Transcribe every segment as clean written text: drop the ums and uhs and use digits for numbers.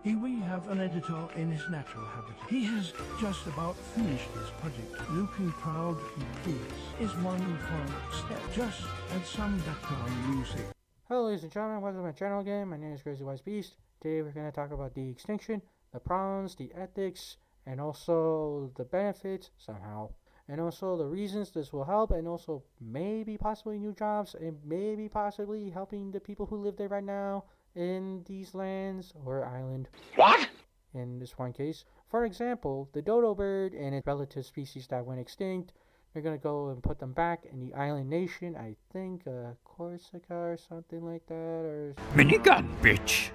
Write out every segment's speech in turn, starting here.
Here we have an editor in his natural habitat. He has just about finished his project. Looking proud and pleased is one final step. Just add some background music. Hello ladies and gentlemen, welcome to my channel again. My name is wisebeast. Today we're going to talk about the extinction, the problems, the ethics, and also the benefits, somehow. And also the reasons this will help, and also maybe possibly new jobs, and maybe possibly helping the people who live there right now in these lands or island. What? In this one case. For example, the dodo bird and its relative species that went extinct, they're going to go and put them back in the island nation, I think Corsica or something like that, or Minigun, bitch!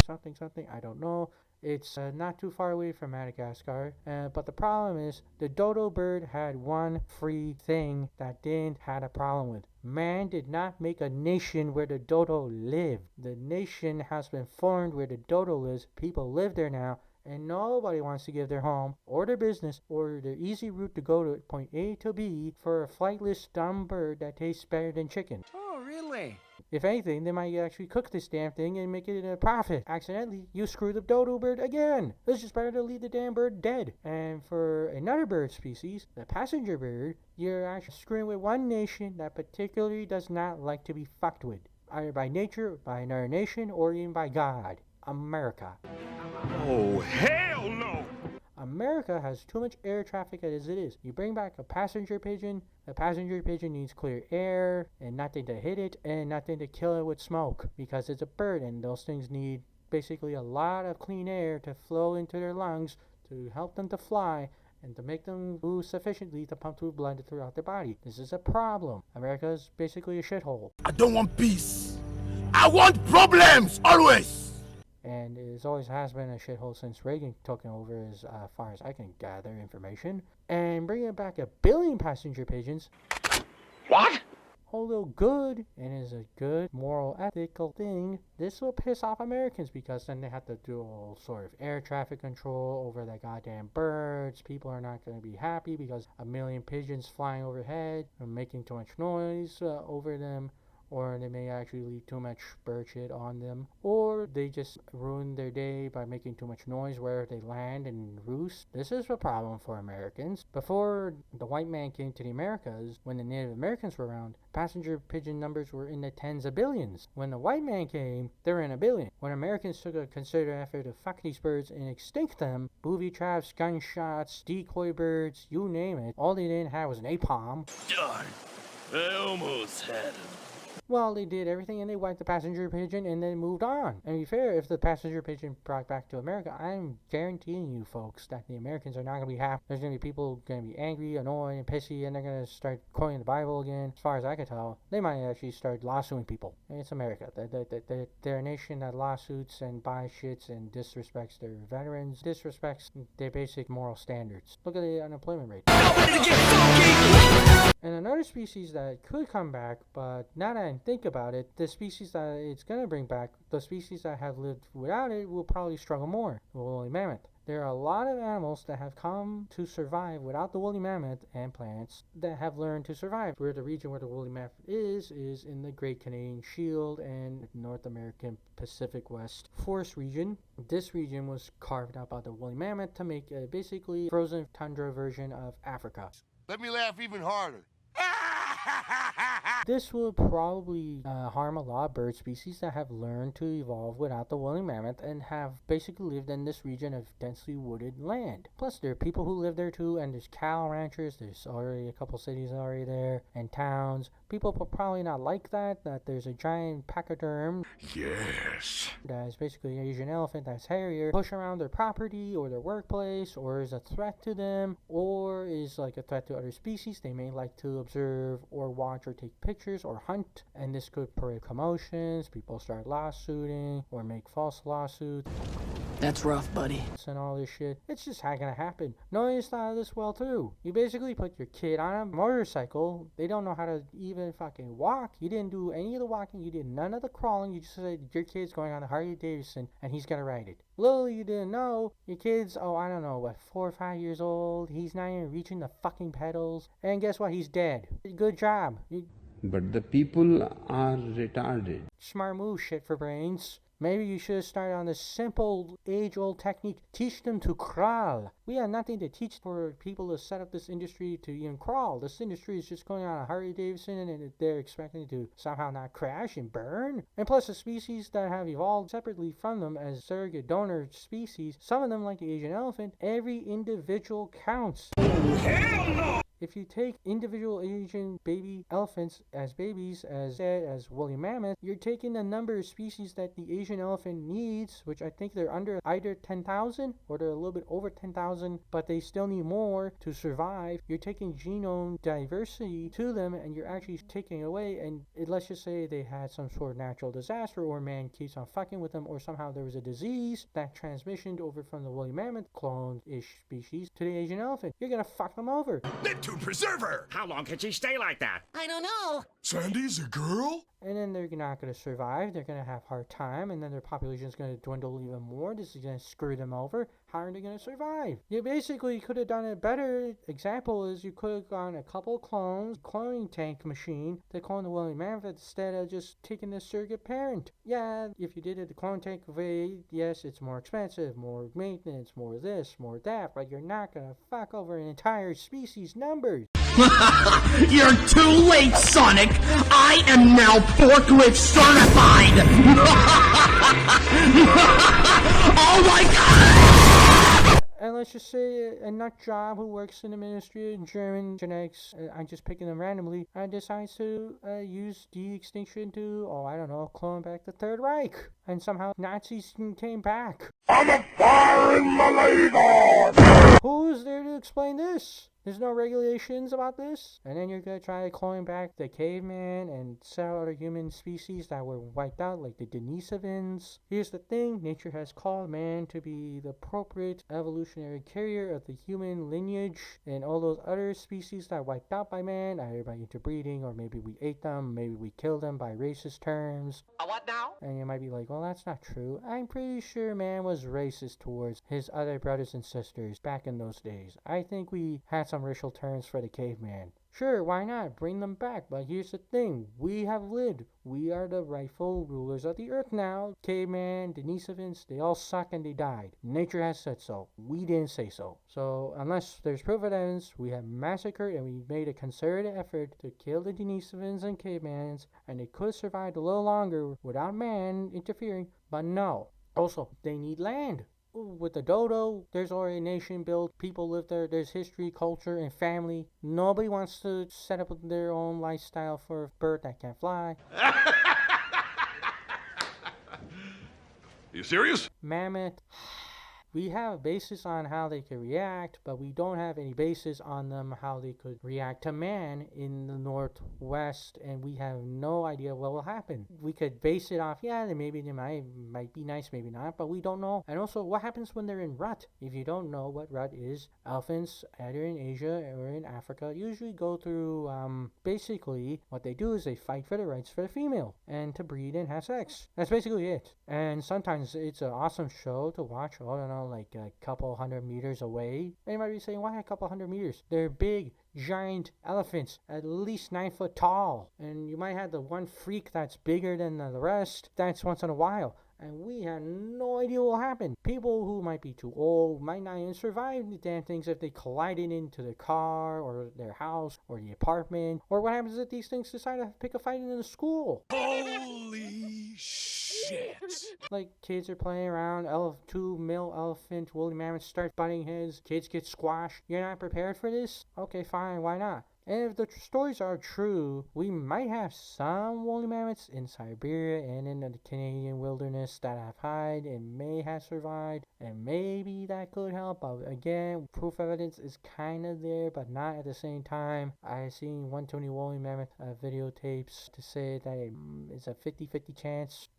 something, I don't know. It's not too far away from Madagascar, but the problem is the dodo bird had one free thing that didn't had a problem with. Man did not make a nation where the dodo lived. The nation has been formed where the dodo lives. People live there now, and nobody wants to give their home or their business or their easy route to go to point A to B for a flightless dumb bird that tastes better than chicken. Oh, really? If anything, they might actually cook this damn thing and make it a profit. Accidentally, you screw the dodo bird again. It's just better to leave the damn bird dead. And for another bird species, the passenger bird, you're actually screwing with one nation that particularly does not like to be fucked with. Either by nature, by another nation, or even by God. America. Oh, hell no! America has too much air traffic as it is. You bring back a passenger pigeon, the passenger pigeon needs clear air and nothing to hit it and nothing to kill it with smoke because it's a bird and those things need basically a lot of clean air to flow into their lungs to help them to fly and to make them move sufficiently to pump through blood throughout their body. This is a problem. America is basically a shithole. I don't want peace. I want problems, always. And it always has been a shithole since Reagan took over, as far as I can gather information. And bringing back 1 billion passenger pigeons. What? Although good, and is a good moral ethical thing, this will piss off Americans because then they have to do all sort of air traffic control over the goddamn birds. People are not going to be happy because 1 million pigeons flying overhead are making too much noise over them. Or they may actually leave too much bird shit on them. Or they just ruin their day by making too much noise where they land and roost. This is a problem for Americans. Before the white man came to the Americas, when the Native Americans were around, passenger pigeon numbers were in the tens of billions. When the white man came, they were in 1 billion. When Americans took a concerted effort to fuck these birds and extinct them, booby traps, gunshots, decoy birds, you name it, all they didn't have was an napalm. Darn, I almost had him. Well, they did everything and they wiped the passenger pigeon and then moved on. And to be fair, if the passenger pigeon brought back to America, I'm guaranteeing you folks that the Americans are not going to be happy. There's going to be people going to be angry, annoyed, and pissy, and they're going to start quoting the Bible again. As far as I can tell, they might actually start lawsuing people. And it's America. They're a nation that lawsuits and buys shits and disrespects their veterans, disrespects their basic moral standards. Look at the unemployment rate. And another species that could come back, but now that I think about it, the species that it's going to bring back, the species that have lived without it will probably struggle more. The woolly mammoth. There are a lot of animals that have come to survive without the woolly mammoth and plants that have learned to survive. Where the region where the woolly mammoth is in the Great Canadian Shield and North American Pacific West Forest region. This region was carved out by the woolly mammoth to make a basically frozen tundra version of Africa. Let me laugh even harder. This will probably harm a lot of bird species that have learned to evolve without the woolly mammoth and have basically lived in this region of densely wooded land. Plus, there are people who live there too, and there's cow ranchers. There's already a couple cities already there, and towns. People will probably not like that there's a giant pachyderm. Yes. That is basically an Asian elephant that's hairier, push around their property or their workplace, or is a threat to them, or is like a threat to other species. They may like to observe or watch or take pictures or hunt, and this could create commotions. People start lawsuiting or make false lawsuits. That's rough, buddy. And all this shit. It's just not gonna happen. Nobody's thought of this well too. You basically put your kid on a motorcycle. They don't know how to even fucking walk. You didn't do any of the walking. You did none of the crawling. You just said your kid's going on a Harley Davidson and he's gonna ride it. Little you didn't know, your kid's, I don't know, 4 or 5 years old. He's not even reaching the fucking pedals. And guess what? He's dead. Good job. But the people are retarded. Smart move, shit for brains. Maybe you should start on the simple age-old technique. Teach them to crawl. We have nothing to teach for people to set up this industry to even crawl. This industry is just going on a Harley Davidson, and they're expecting to somehow not crash and burn. And plus, the species that have evolved separately from them as surrogate donor species, some of them like the Asian elephant, every individual counts. Hell no! If you take individual Asian baby elephants as babies, as woolly mammoth, you're taking the number of species that the Asian elephant needs, which I think they're under either 10,000 or they're a little bit over 10,000, but they still need more to survive. You're taking genome diversity to them, and you're actually taking away, and let's just say they had some sort of natural disaster, or man keeps on fucking with them, or somehow there was a disease that transmissioned over from the woolly mammoth clone-ish species to the Asian elephant. You're gonna fuck them over. Preserve her! How long can she stay like that? I don't know. Sandy's a girl? And then they're not going to survive. They're going to have a hard time, and then their population is going to dwindle even more. This is going to screw them over. How are they going to survive? You basically could have done a better example is you could have gone a couple clones, cloning tank machine to clone the woolly mammoth instead of just taking the surrogate parent. Yeah, if you did it the clone tank way, yes, it's more expensive, more maintenance, more this, more that, but you're not going to fuck over an entire species numbers. You're too late, Sonic! I am now forklift certified! Oh my god! And let's just say a nut job who works in the Ministry of German Genetics, I'm just picking them randomly, decides to use de-extinction to, I don't know, clone back the Third Reich. And somehow Nazis came back. I'm a fire in my leg! Who's there to explain this? There's no regulations about this? And then you're gonna try cloning back the caveman and several other human species that were wiped out, like the Denisovans. Here's the thing, nature has called man to be the appropriate evolutionary carrier of the human lineage, and all those other species that wiped out by man, either by interbreeding, or maybe we ate them, maybe we killed them by racist terms. What now? And you might be like, well, that's not true. I'm pretty sure man was racist towards his other brothers and sisters back in those days. I think we had some racial terms for the caveman. Sure, why not? Bring them back. But here's the thing. We have lived. We are the rightful rulers of the earth now. Caveman, Denisovans, they all suck and they died. Nature has said so. We didn't say so. So unless there's proof of evidence, we have massacred and we made a concerted effort to kill the Denisovans and cavemans, and they could have survived a little longer without man interfering. But no. Also, they need land. With the dodo, there's already a nation built, people live there, there's history, culture, and family. Nobody wants to set up their own lifestyle for a bird that can't fly. You serious? Mammoth. We have a basis on how they can react, but we don't have any basis on them how they could react to man in the Northwest, and we have no idea what will happen. We could base it off, maybe they might be nice, maybe not, but we don't know. And also, what happens when they're in rut? If you don't know what rut is, elephants, either in Asia or in Africa, usually go through, basically, what they do is they fight for the rights for the female, and to breed and have sex. That's basically it. And sometimes it's an awesome show to watch, I don't know, like a couple 100 meters away. And you might be saying, why a couple 100 meters? They're big, giant elephants, at least 9 foot tall. And you might have the one freak that's bigger than the rest. That's once in a while. And we have no idea what will happen. People who might be too old might not even survive the damn things if they collided into their car or their house or the apartment. Or what happens if these things decide to pick a fight in the school? Holy shit! Like kids are playing around, two male elephant woolly mammoths start butting heads, kids get squashed. You're not prepared for this? Okay, fine, why not? And if the stories are true, we might have some woolly mammoths in Siberia and in the Canadian wilderness that have hide and may have survived, and maybe that could help. But again, proof evidence is kind of there, but not at the same time. I've seen 120 woolly mammoth videotapes to say that it's a 50-50 chance.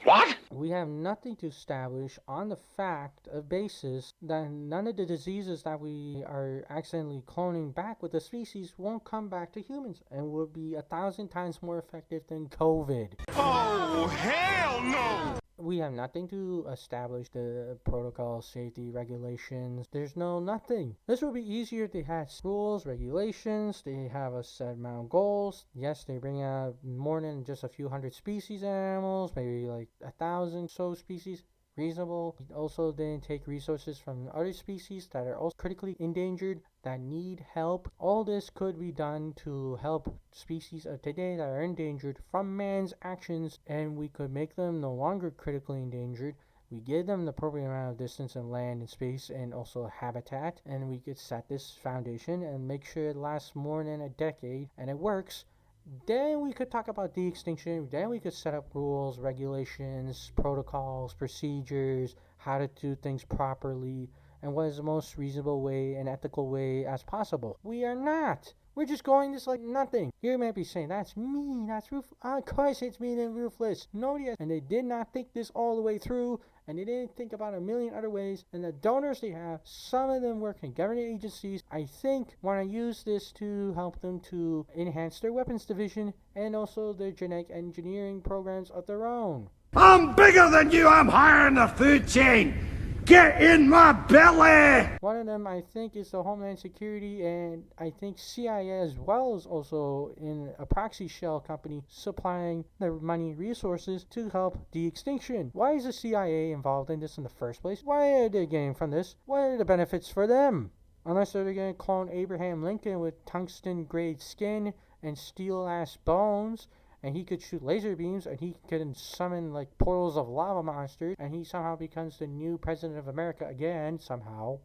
What? We have nothing to establish on the fact of basis that none of the diseases that we are accidentally cloning back with the species won't come back to humans and will be 1,000 times more effective than COVID. Oh, hell no! We have nothing to establish the protocol, safety, regulations. There's no nothing. This would be easier if they had rules, regulations. They have a set amount of goals. Yes, they bring out more than just a few hundred species of animals, maybe like 1,000 so species. Reasonable. Also, they take resources from other species that are also critically endangered, that need help. All this could be done to help species of today that are endangered from man's actions, and we could make them no longer critically endangered. We give them the appropriate amount of distance and land and space and also habitat, and we could set this foundation and make sure it lasts more than a decade and it works. Then we could talk about de-extinction. Then we could set up rules, regulations, protocols, procedures, how to do things properly, and what is the most reasonable way and ethical way as possible. We are not. We're just going this like nothing. You might be saying, that's mean, that's ruthless. Of course it's mean and ruthless. Nobody has. And they did not think this all the way through, and they didn't think about a million other ways. And the donors they have, some of them work in government agencies, I think want to use this to help them to enhance their weapons division and also their genetic engineering programs of their own. I'm bigger than you. I'm higher in the food chain. Get in my belly! One of them, I think, is the Homeland Security, and I think CIA as well is also in a proxy shell company supplying the money and resources to help de-extinction. Why is the CIA involved in this in the first place? Why are they getting from this? What are the benefits for them? Unless they're going to clone Abraham Lincoln with tungsten-grade skin and steel-ass bones, and he could shoot laser beams, and he could summon like portals of lava monsters, and he somehow becomes the new president of America again, somehow,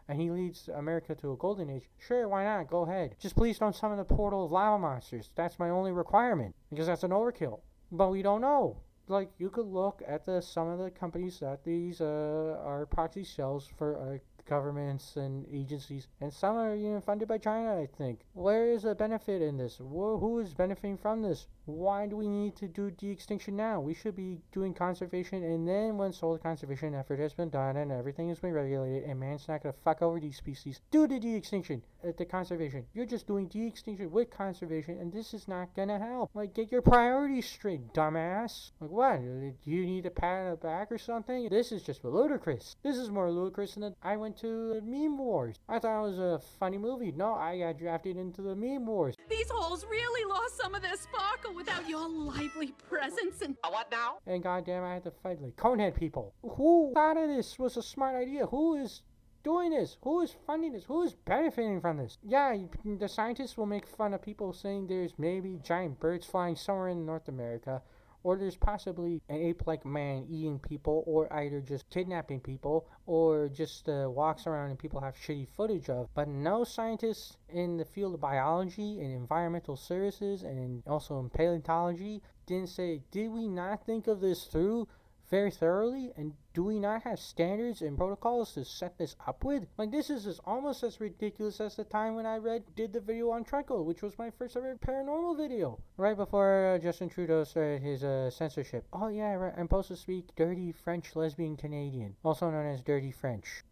and he leads America to a golden age. Sure, why not? Go ahead. Just please don't summon the portal of lava monsters. That's my only requirement, because that's an overkill. But we don't know. Like, you could look at some of the companies that these are proxy shells for governments and agencies, and some are even funded by China, I think. Where is the benefit in this? Who is benefiting from this? Why do we need to do de-extinction now? We should be doing conservation, and then once all the conservation effort has been done and everything has been regulated and man's not going to fuck over these species, do the de-extinction at the conservation. You're just doing de-extinction with conservation, and this is not going to help. Like, get your priorities straight, dumbass. Like, what? Do you need a pat on the back or something? This is just ludicrous. This is more ludicrous than I went to the Meme Wars. I thought it was a funny movie. No, I got drafted into the Meme Wars. These holes really lost some of their sparkle without your lively presence and... What now? And goddamn, I had to fight like Conehead people. Who thought of this was a smart idea? Who is doing this? Who is funding this? Who is benefiting from this? Yeah, the scientists will make fun of people saying there's maybe giant birds flying somewhere in North America, or there's possibly an ape-like man eating people, or either just kidnapping people, or just walks around and people have shitty footage of. But no scientists in the field of biology and environmental services and also in paleontology didn't say, did we not think of this through very thoroughly, and do we not have standards and protocols to set this up with? Like, this is almost as ridiculous as the time when I did the video on Trenkle, which was my first ever paranormal video, right before Justin Trudeau started his censorship. Oh yeah, right, I'm supposed to speak dirty French lesbian Canadian, also known as dirty French.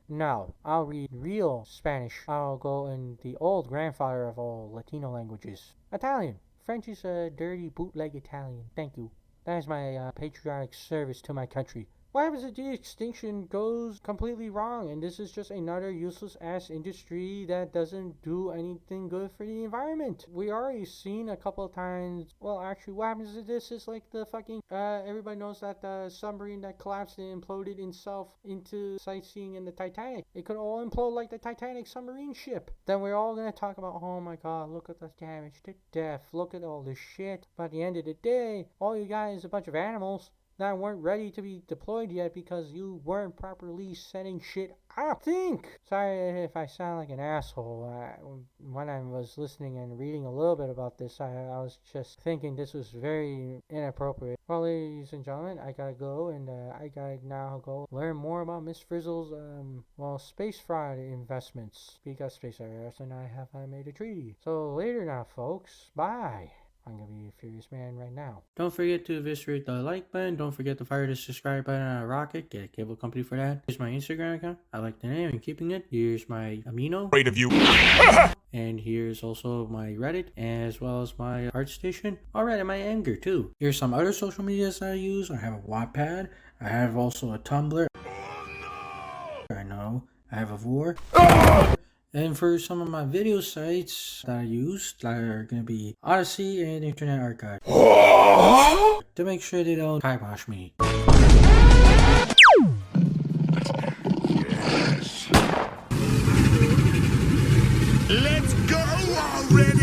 No, I'll read real Spanish. I'll go in the old grandfather of all Latino languages. Italian. French is a dirty bootleg Italian. Thank you. That is my patriotic service to my country. What happens if de-extinction goes completely wrong and this is just another useless ass industry that doesn't do anything good for the environment? We already seen a couple of times. Well, actually, what happens if this is like the fucking everybody knows that the submarine that collapsed and imploded itself into sightseeing in the Titanic. It could all implode like the Titanic submarine ship. Then we're all gonna talk about, oh my god, look at the damage to death, look at all this shit. But at the end of the day, all you got is a bunch of animals that weren't ready to be deployed yet because you weren't properly setting shit up. Think! Sorry if I sound like an asshole. When I was listening and reading a little bit about this, I was just thinking this was very inappropriate. Well, ladies and gentlemen, I gotta go, and I gotta now go learn more about Miss Frizzle's, space fraud investments, because Space Air and I have made a treaty. So later now, folks. Bye. I'm gonna be a furious man right now. Don't forget to eviscerate the like button. Don't forget to fire the subscribe button on a rocket. Get a cable company for that. Here's my Instagram account. I like the name and keeping it. Here's my amino. Great of you. And here's also my Reddit, as well as my ArtStation. Alright, and my Anger too. Here's some other social medias I use. I have a Wattpad. I have also a Tumblr. I know. I have a Vor. And for some of my video sites that I use, that are going to be Odyssey and Internet Archive. To make sure they don't kibosh me. Let's go already!